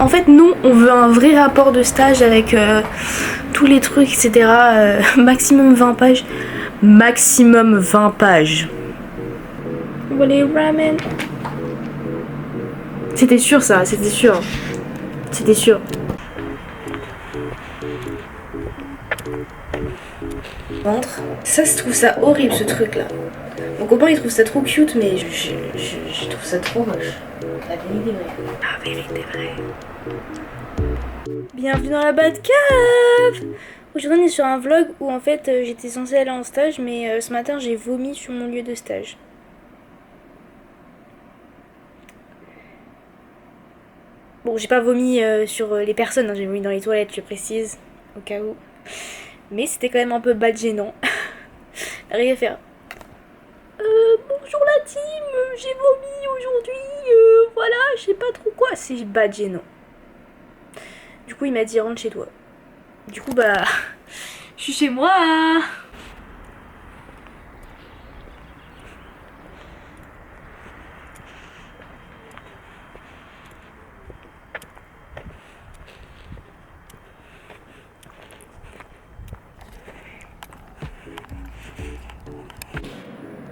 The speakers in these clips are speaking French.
En fait non, on veut un vrai rapport de stage avec tous les trucs, etc. Maximum 20 pages. Maximum 20 pages. Les ramen. C'était sûr ça, c'était sûr. C'était sûr. Ventre. Ça, je trouve ça horrible ce truc là. Mon copain il trouve ça trop cute, mais je trouve ça trop moche. La vérité vraie. La vérité vraie. Bienvenue dans la Batcave. Aujourd'hui on est sur un vlog où en fait j'étais censée aller en stage, mais ce matin j'ai vomi sur mon lieu de stage. Bon, j'ai pas vomi sur les personnes, hein, j'ai vomi dans les toilettes, je précise, au cas où. Mais c'était quand même un peu bad gênant. Rien à faire. Bonjour la team, j'ai vomi aujourd'hui, voilà, je sais pas trop quoi, c'est bad gênant. Du coup il m'a dit rentre chez toi. Du coup bah, je suis chez moi.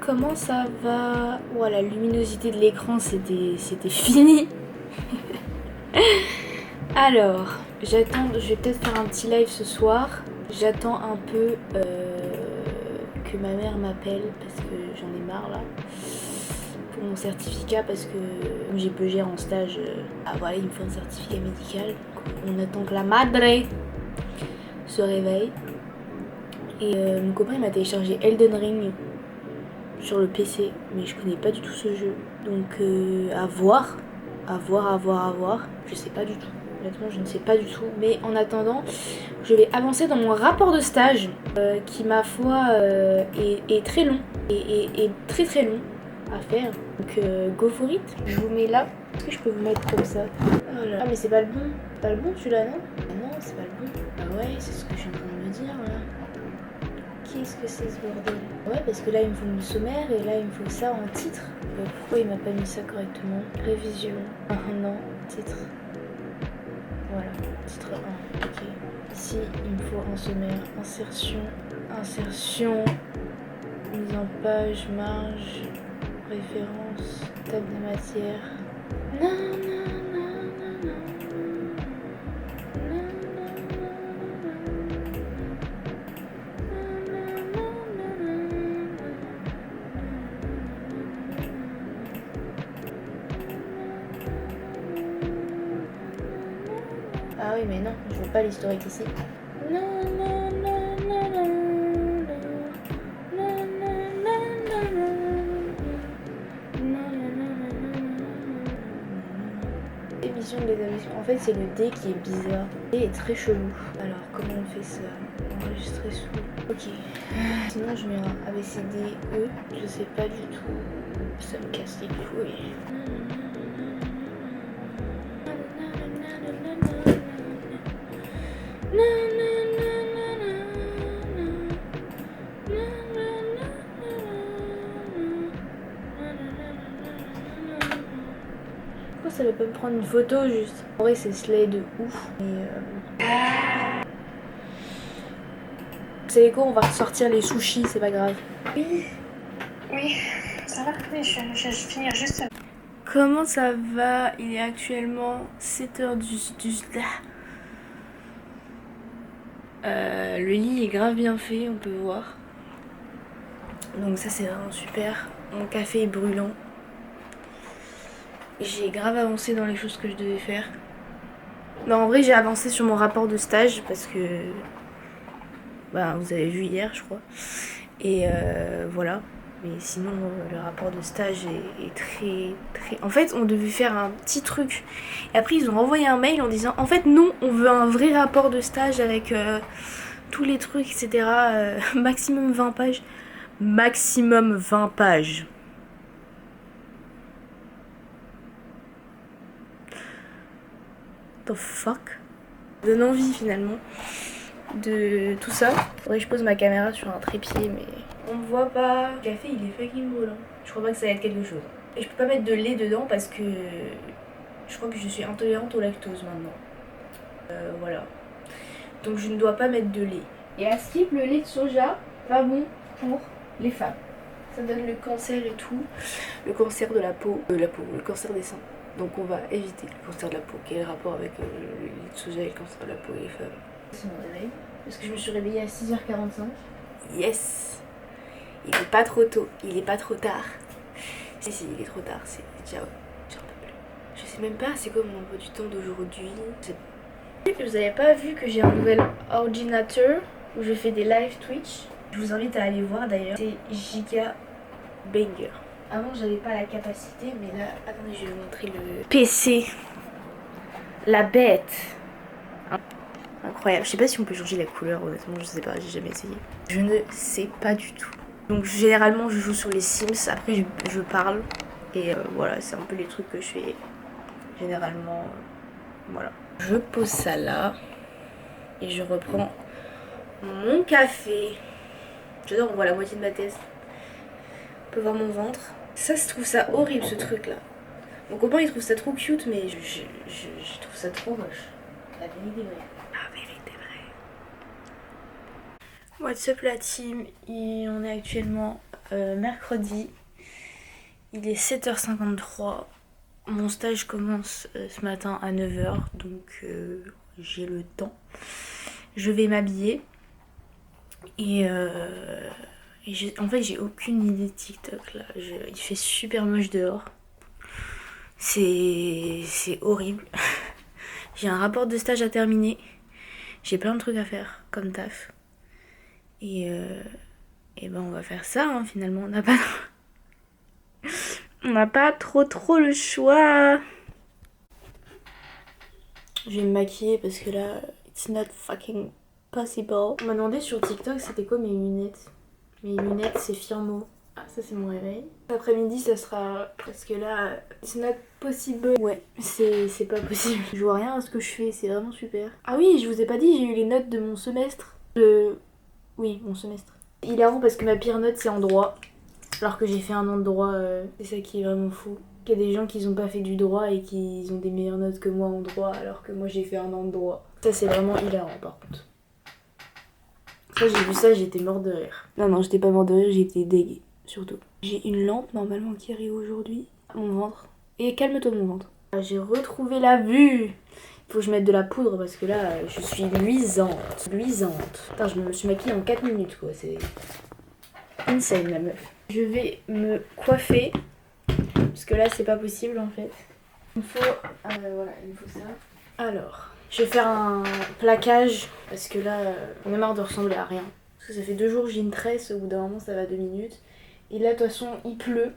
Comment ça va? Oh, la luminosité de l'écran, c'était fini. Alors, j'attends, je vais peut-être faire un petit live ce soir. J'attends un peu que ma mère m'appelle parce que j'en ai marre là. Pour mon certificat, parce que j'ai beugé en stage. Voilà, il me faut un certificat médical. On attend que la madre se réveille. Et mon copain il m'a téléchargé Elden Ring sur le PC, mais je connais pas du tout ce jeu. Donc à voir. Je sais pas du tout. Honnêtement, je ne sais pas du tout. Mais en attendant, je vais avancer dans mon rapport de stage qui, ma foi, est très long. Et très très long à faire. Donc go for it. Je vous mets là. Est-ce que je peux vous mettre comme ça? Oh là. Ah mais c'est pas le bon. Pas le bon celui-là, non? Ah non, c'est pas le bon. Ah ouais, c'est ce que je suis en train de me dire là. Qu'est-ce que c'est ce bordel? Ouais, parce que là il me faut le sommaire et là il me faut ça en titre. Pourquoi il m'a pas mis ça correctement? Révision. Ah non, titre. Voilà, titre 1. Ok. Ici il me faut un sommaire. Insertion. Mise en page, marge, référence, table de matière. Non. Ah oui, mais non, je veux pas l'historique ici. Émission de l'établissement. En fait, c'est le D qui est bizarre. Le D est très chelou. Alors, comment on fait ça? Enregistrer sous. Ok. Sinon, je mets un ABCDE. Je sais pas du tout. Ça me casse les couilles. Pourquoi ça va pas me prendre une photo juste? En vrai c'est slay de ouf. Mais vous savez quoi, on va ressortir les sushis, c'est pas grave. Oui, ça va, oui, je finis juste. Comment ça va? Il est actuellement 7h le lit est grave bien fait, on peut voir. Donc ça c'est vraiment super. Mon café est brûlant. J'ai grave avancé dans les choses que je devais faire. Non, en vrai j'ai avancé sur mon rapport de stage parce que bah, vous avez vu hier je crois. Et voilà. Mais sinon le rapport de stage est très... En fait on devait faire un petit truc. Et après ils ont envoyé un mail en disant en fait non, on veut un vrai rapport de stage avec tous les trucs, etc. Maximum 20 pages. Maximum 20 pages. The fuck? Ça donne envie finalement de tout ça. Faudrait que je pose ma caméra sur un trépied, mais on me voit pas. Le café il est fucking brûlant. Je crois pas que ça va être quelque chose. Et je peux pas mettre de lait dedans parce que Je crois que je suis intolérante au lactose maintenant. Voilà. Donc je ne dois pas mettre de lait. Et à skip, le lait de soja, pas bon pour les femmes. Ça donne le cancer et tout. Le cancer de la peau, le cancer des seins. Donc on va éviter le cancer de la peau. Quel est le rapport avec le lait de soja et le cancer de la peau et les femmes? C'est mon réveil. Parce que je me suis réveillée à 6h45. Yes! Il est pas trop tôt, il est pas trop tard. Si, il est trop tard, c'est déjà... J'en peux plus. Je sais même pas c'est quoi mon emploi du temps d'aujourd'hui. Vous avez pas vu que j'ai un nouvel ordinateur où je fais des live Twitch? Je vous invite à aller voir d'ailleurs. C'est Giga Banger. Avant j'avais pas la capacité, mais là, attendez, je vais vous montrer le PC. La bête. Incroyable. Je sais pas si on peut changer la couleur, honnêtement, je sais pas, j'ai jamais essayé. Je ne sais pas du tout. Donc généralement je joue sur les Sims, après je parle. Et voilà, c'est un peu les trucs que je fais généralement. Voilà. Je pose ça là. Et je reprends mon café. J'adore, on voit la moitié de ma tête. On peut voir mon ventre. Ça, je trouve ça horrible ce truc là. Mon copain il trouve ça trop cute, mais je trouve ça trop moche. La vérité vraie. La vérité vraie. What's up la team? Et on est actuellement mercredi. Il est 7h53. Mon stage commence ce matin à 9h, donc j'ai le temps. Je vais m'habiller. Et en fait j'ai aucune idée de TikTok là. Il fait super moche dehors. C'est horrible. J'ai un rapport de stage à terminer. J'ai plein de trucs à faire comme taf. Et ben on va faire ça hein, finalement. On n'a pas trop le choix. Je vais me maquiller parce que là, it's not fucking possible. On m'a demandé sur TikTok c'était quoi mes lunettes. Mes lunettes c'est Firmo. Ah ça c'est mon réveil. L'après-midi ça sera... Parce que là, it's not possible. Ouais, c'est pas possible. Je vois rien à ce que je fais, c'est vraiment super. Ah oui, je vous ai pas dit, j'ai eu les notes de mon semestre. Oui, mon semestre. Il est rond parce que ma pire note c'est en droit. Alors que j'ai fait un an de droit, c'est ça qui est vraiment fou. Qu'il y a des gens qui n'ont pas fait du droit et qui ont des meilleures notes que moi en droit, alors que moi j'ai fait un an de droit. Ça c'est vraiment hilarant par contre. Ça j'ai vu ça, j'étais morte de rire. Non, j'étais pas morte de rire, j'étais dégueu, surtout. J'ai une lampe normalement qui arrive aujourd'hui. Mon ventre. Et calme-toi mon ventre. J'ai retrouvé la vue. Il faut que je mette de la poudre parce que là, je suis luisante. Putain, je me suis maquillée en 4 minutes quoi, c'est... insane la meuf. Je vais me coiffer parce que là c'est pas possible en fait. Il me faut voilà, il me faut ça. Alors, je vais faire un plaquage parce que là on est marre de ressembler à rien. Parce que ça fait 2 jours que j'ai une tresse, au bout d'un moment ça va 2 minutes. Et là de toute façon il pleut,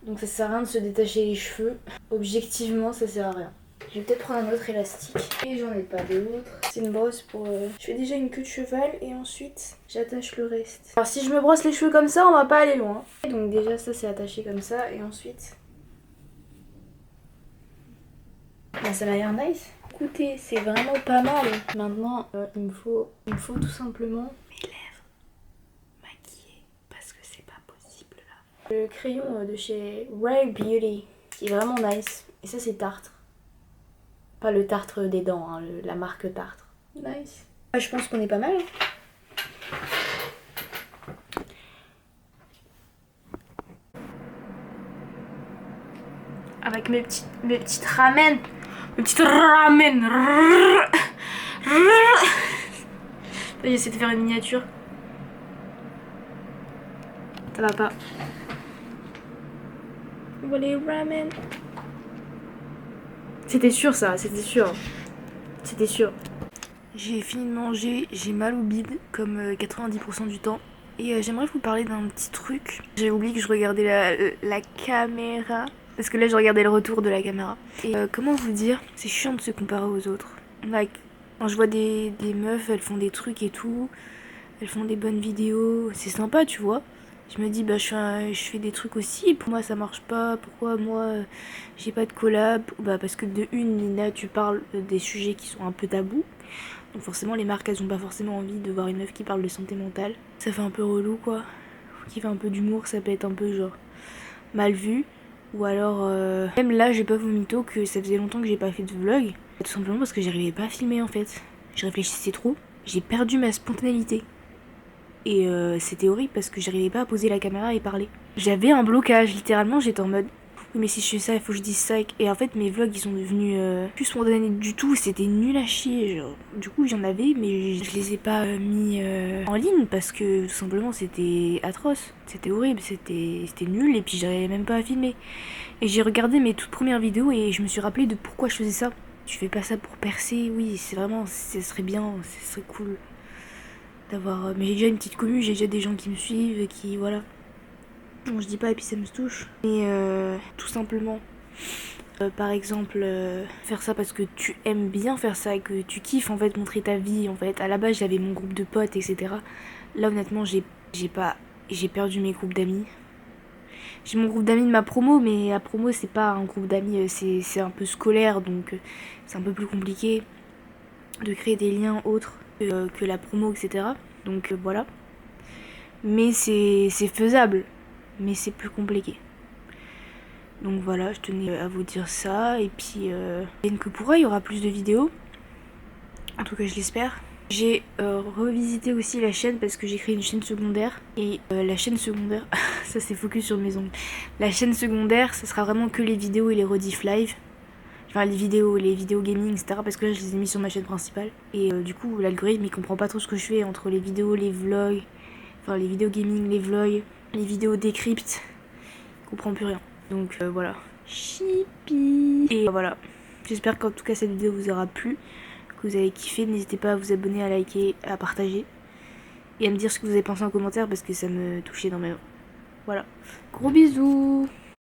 donc ça sert à rien de se détacher les cheveux. Objectivement ça sert à rien. Je vais peut-être prendre un autre élastique. Et j'en ai pas d'autre. C'est une brosse pour... Je fais déjà une queue de cheval et ensuite j'attache le reste. Alors si je me brosse les cheveux comme ça, on va pas aller loin. Donc déjà ça c'est attaché comme ça et ensuite... Bah, ça m'a l'air nice. Écoutez, c'est vraiment pas mal. Maintenant, il me faut tout simplement mes lèvres maquillées parce que c'est pas possible là. Le crayon de chez Rare Beauty qui est vraiment nice. Et ça c'est Tartre. Pas le tartre des dents, hein, la marque Tartre. Nice. Je pense qu'on est pas mal. Avec mes petites ramen. Mes petites ramen. J'essaie de faire une miniature. Ça va pas. Voilà les ramen. C'était sûr ça, c'était sûr. C'était sûr. J'ai fini de manger, j'ai mal au bide comme 90% du temps. Et j'aimerais vous parler d'un petit truc. J'ai oublié que je regardais la caméra. Parce que là je regardais le retour de la caméra. Et comment vous dire, c'est chiant de se comparer aux autres. Like, quand je vois des meufs, elles font des trucs et tout. Elles font des bonnes vidéos, c'est sympa tu vois. Je me dis bah je fais des trucs aussi, pour moi ça marche pas, pourquoi moi j'ai pas de collab? Bah parce que de une, là tu parles des sujets qui sont un peu tabous. Donc forcément les marques elles ont pas forcément envie de voir une meuf qui parle de santé mentale. Ça fait un peu relou quoi. Faut qu'il fait un peu d'humour, ça peut être un peu genre mal vu. Ou alors, même là, j'ai pas vomito que ça faisait longtemps que j'ai pas fait de vlog. Tout simplement parce que j'arrivais pas à filmer en fait. Je réfléchissais trop. J'ai perdu ma spontanéité. Et c'était horrible parce que j'arrivais pas à poser la caméra et parler. J'avais un blocage, littéralement, j'étais en mode oui, mais si je fais ça, il faut que je dise ça. Et en fait, mes vlogs ils sont devenus plus spontanés du tout. C'était nul à chier. Genre. Du coup, j'en avais, mais je les ai pas mis en ligne parce que tout simplement c'était atroce. C'était horrible, c'était nul et puis j'arrivais même pas à filmer. Et j'ai regardé mes toutes premières vidéos et je me suis rappelé de pourquoi je faisais ça. Tu fais pas ça pour percer, oui, c'est vraiment, ce serait bien, ce serait cool d'avoir. Mais j'ai déjà une petite commu, j'ai déjà des gens qui me suivent, qui voilà. Bon, je dis pas et puis ça me touche. Mais tout simplement, par exemple, faire ça parce que tu aimes bien faire ça et que tu kiffes en fait montrer ta vie en fait. À la base, j'avais mon groupe de potes, etc. Là, honnêtement, j'ai perdu mes groupes d'amis. J'ai mon groupe d'amis de ma promo, mais la promo c'est pas un groupe d'amis, c'est un peu scolaire, donc c'est un peu plus compliqué de créer des liens autres que la promo, etc. Donc voilà. Mais c'est faisable, mais c'est plus compliqué. Donc voilà, je tenais à vous dire ça. Et puis, que pourra, il y aura plus de vidéos. En tout cas, je l'espère. J'ai revisité aussi la chaîne parce que j'ai créé une chaîne secondaire. Et la chaîne secondaire, ça c'est focus sur mes ongles. La chaîne secondaire, ça sera vraiment que les vidéos et les rediff live. Enfin les vidéos gaming, etc. Parce que là je les ai mis sur ma chaîne principale. Et du coup l'algorithme il comprend pas trop ce que je fais entre les vidéos, les vlogs. Enfin les vidéos gaming, les vlogs, les vidéos décryptes. Il comprend plus rien. Donc voilà. Chipi. Et voilà. J'espère qu'en tout cas cette vidéo vous aura plu. Que vous avez kiffé. N'hésitez pas à vous abonner, à liker, à partager. Et à me dire ce que vous avez pensé en commentaire parce que ça me touche énormément. Voilà. Gros bisous.